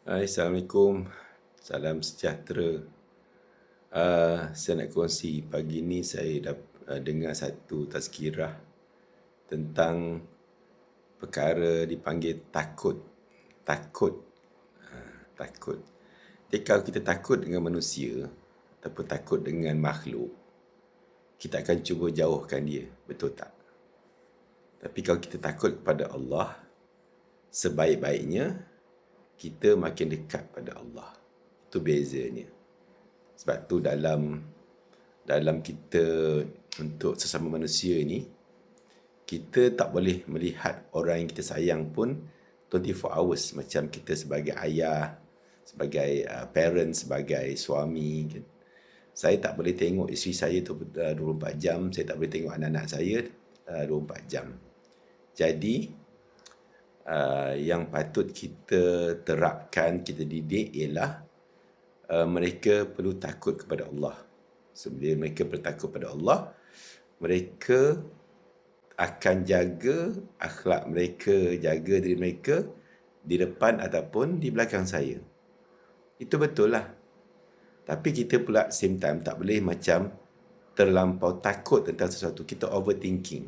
Hai, Assalamualaikum. Salam sejahtera. Saya nak kongsi pagi ni saya dengar satu tazkirah tentang perkara dipanggil takut. Takut. Takut. Jadi kalau kita takut dengan manusia ataupun takut dengan makhluk, kita akan cuba jauhkan dia. Betul tak? Tapi kalau kita takut kepada Allah, sebaik-baiknya kita makin dekat pada Allah. Itu bezanya. Sebab tu dalam kita untuk sesama manusia ni, kita tak boleh melihat orang yang kita sayang pun 24 hours macam kita sebagai ayah, sebagai parent, sebagai suami kan. Saya tak boleh tengok isteri saya tu 24 jam, saya tak boleh tengok anak-anak saya 24 jam. Jadi yang patut kita terapkan, kita didik ialah mereka perlu takut kepada Allah. Sebab mereka bertakut pada Allah, mereka akan jaga akhlak mereka, jaga diri mereka di depan ataupun di belakang saya. Itu betul lah. Tapi kita pula same time tak boleh macam terlampau takut tentang sesuatu. Kita overthinking.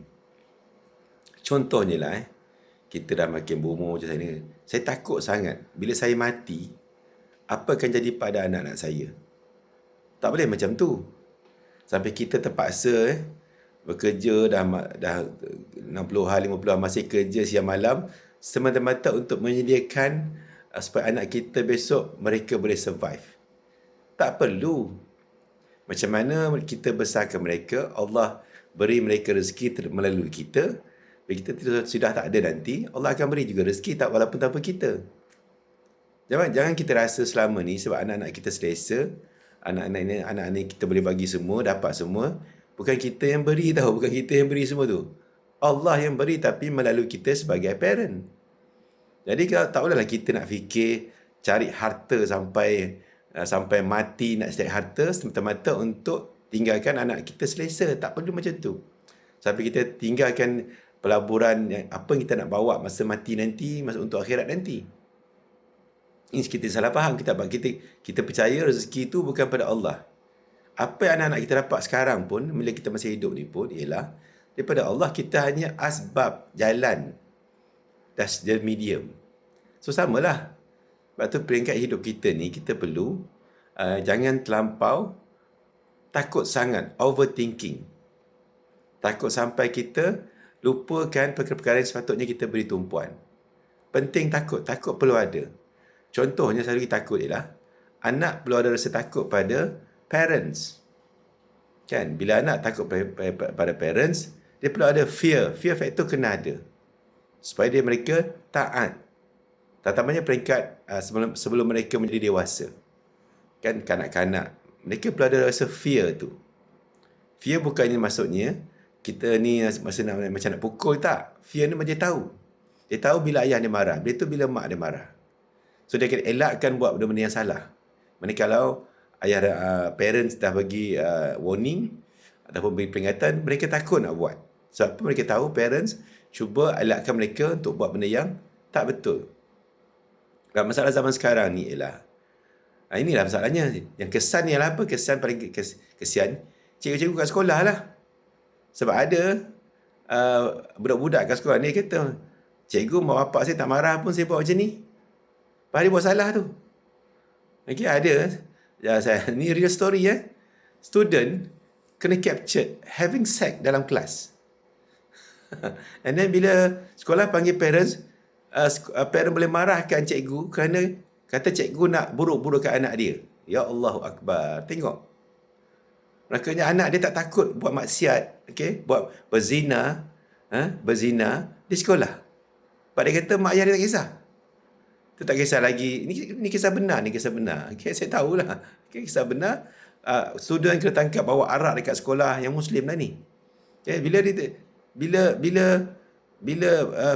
Contohnya lah, kita dah makin berumur macam saya ni. Saya takut sangat bila saya mati, apa akan jadi pada anak-anak saya. Tak boleh macam tu. Sampai kita terpaksa bekerja dah 60-an, 50-an, masih kerja siang malam semata-mata untuk menyediakan supaya anak kita besok mereka boleh survive. Tak perlu. Macam mana kita besarkan mereka, Allah beri mereka rezeki melalui kita. Bila kita sudah tak ada nanti, Allah akan beri juga rezeki tak walaupun tanpa kita. Jangan kita rasa selama ni sebab anak-anak kita selesa, anak-anak ni kita boleh bagi semua, dapat semua. Bukan kita yang beri tahu, bukan kita yang beri semua tu. Allah yang beri tapi melalui kita sebagai parent. Jadi kalau tak bolehlah kita nak fikir cari harta sampai mati nak cari harta semata-mata untuk tinggalkan anak kita selesa. Tak perlu macam tu. Sampai kita tinggalkan pelaburan apa yang kita nak bawa masa mati nanti, masa untuk akhirat nanti. Ini kita salah faham. Kita percaya rezeki itu bukan pada Allah. Apa yang anak-anak kita dapat sekarang pun, bila kita masih hidup ni pun, ialah daripada Allah. Kita hanya asbab, jalan. That's the medium. So, samalah. Sebab tu peringkat hidup kita ni, kita perlu jangan terlampau takut sangat, overthinking. Takut sampai kita lupakan perkara-perkara yang sepatutnya kita beri tumpuan. Penting takut perlu ada. Contohnya saya lagi takut ialah anak perlu ada rasa takut pada parents. Kan? Bila anak takut pada parents, dia perlu ada fear. Fear factor kena ada. Supaya mereka taat. Terutamanya peringkat sebelum mereka menjadi dewasa. Kan kanak-kanak. Mereka perlu ada rasa fear tu. Fear bukannya maksudnya kita ni masa macam nak pukul, tak. Fear ni dia tahu. Dia tahu bila ayah dia marah. Dia tahu bila mak dia marah. So, dia akan elakkan buat benda-benda yang salah. Manakala parents dah bagi warning ataupun beri peringatan, mereka takut nak buat. Sebab mereka tahu parents cuba elakkan mereka untuk buat benda yang tak betul. Dan masalah zaman sekarang ni ialah, inilah masalahnya. Yang kesan ni ialah apa? Kesan paling kesian, cikgu-cikgu kat sekolah lah. Sebab ada budak-budak kat sekolah ni kata, cikgu, mak bapak saya tak marah pun saya buat macam ni. Padahal dia buat salah tu. Okay, ada. Ni real story. Student kena captured having sex dalam kelas. And then bila sekolah panggil parents, parent boleh marahkan cikgu kerana kata cikgu nak buruk-burukkan anak dia. Ya Allahu Akbar. Tengok. Maknanya anak dia tak takut buat maksiat. Okay? Buat berzina di sekolah. Sebab dia kata mak ayah dia tak kisah. Itu tak kisah lagi. Ini kisah benar. Okay, saya tahulah. Okay, kisah benar. Student kena tangkap bawa arak dekat sekolah yang Muslim lah ni. Okay, bila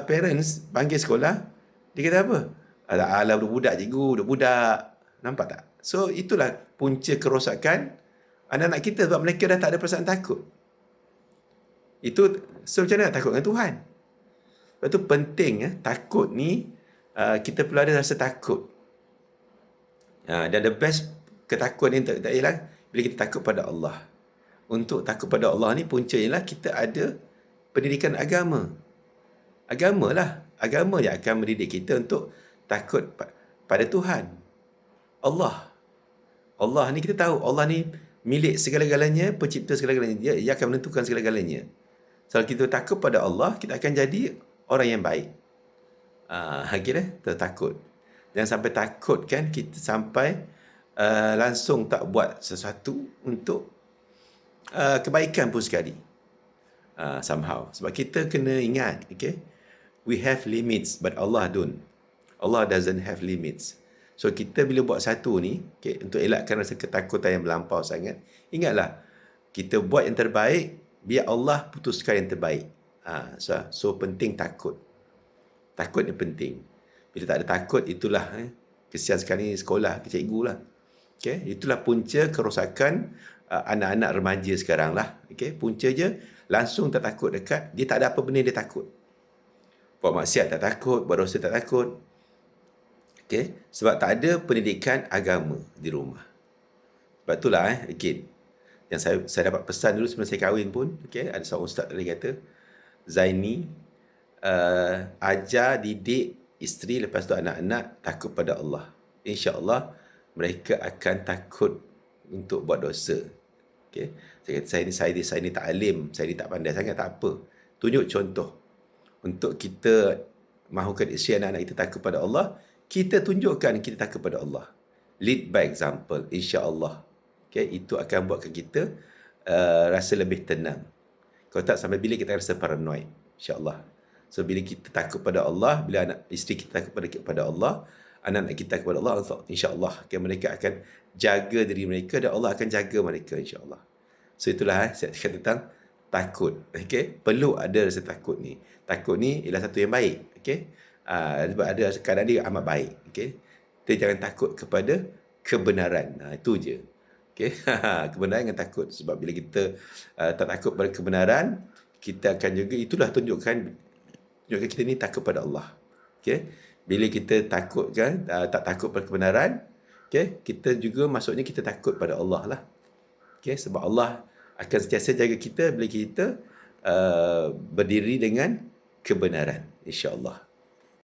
parents panggil sekolah, dia kata apa? Alah budak cikgu, budak. Nampak tak? So, itulah punca kerosakan anak-anak kita sebab mereka dah tak ada perasaan takut. So macam mana nak takut dengan Tuhan? Sebab tu penting takut ni, kita perlu ada rasa takut. Dan the best ketakutan ni tak ialah bila kita takut pada Allah. Untuk takut pada Allah ni punca ialah kita ada pendidikan agama. Agama yang akan mendidik kita untuk takut pada Tuhan. Allah ni kita tahu, Allah ni milik segala-galanya, pencipta segala-galanya. Dia akan menentukan segala-galanya. Kalau kita takut pada Allah, kita akan jadi orang yang baik. Kita takut. Jangan sampai takut kan kita sampai langsung tak buat sesuatu untuk kebaikan pun sekali. Somehow. Sebab kita kena ingat, okay? We have limits, but Allah don't. Allah doesn't have limits. So, kita bila buat satu ni, okay, untuk elakkan rasa ketakutan yang melampau sangat, ingatlah, kita buat yang terbaik, biar Allah putuskan yang terbaik. So penting takut. Takut ni penting. Bila tak ada takut, itulah kesian sekali sekolah, cikgu lah. Okay? Itulah punca kerosakan anak-anak remaja sekarang lah. Okay? Punca je, langsung tak takut dekat, dia tak ada apa benda dia takut. Buat maksiat tak takut, buat dosa tak takut. Okay? Sebab tak ada pendidikan agama di rumah. Sebab itulah, again, yang saya dapat pesan dulu sebelum saya kahwin pun, okay, ada seorang ustaz tadi kata, Zaini, ajar, didik isteri, lepas tu anak-anak takut pada Allah. InsyaAllah, mereka akan takut untuk buat dosa. Okay? Saya kata, saya ni tak alim, saya ni tak pandai sangat, tak apa. Tunjuk contoh. Untuk kita mahukan isteri anak-anak kita takut pada Allah, kita tunjukkan kita takut pada Allah. Lead by example, insya-Allah. Okay, itu akan buatkan kita rasa lebih tenang. Kalau tak, sampai bila kita rasa paranoid, insya-Allah. So, bila kita takut pada Allah, bila anak isteri kita takut pada Allah, anak-anak kita takut pada Allah, insya-Allah, okay, mereka akan jaga diri mereka dan Allah akan jaga mereka, insya-Allah. So, itulah saya cakap tentang takut. Okay? Perlu ada rasa takut ni. Takut ni ialah satu yang baik. Okay? Sebab ada kadang dia amat baik. Okay? Kita jangan takut kepada kebenaran. Itu je. Okay? Kebenaran dengan takut. Sebab bila kita tak takut pada kebenaran, kita akan juga, itulah tunjukkan kita ni takut pada Allah. Okay? Bila kita takut kan, tak takut pada kebenaran, okay? Kita juga maksudnya kita takut pada Allah lah. Okay? Sebab Allah akan sentiasa jaga kita bila kita berdiri dengan kebenaran, insya-Allah.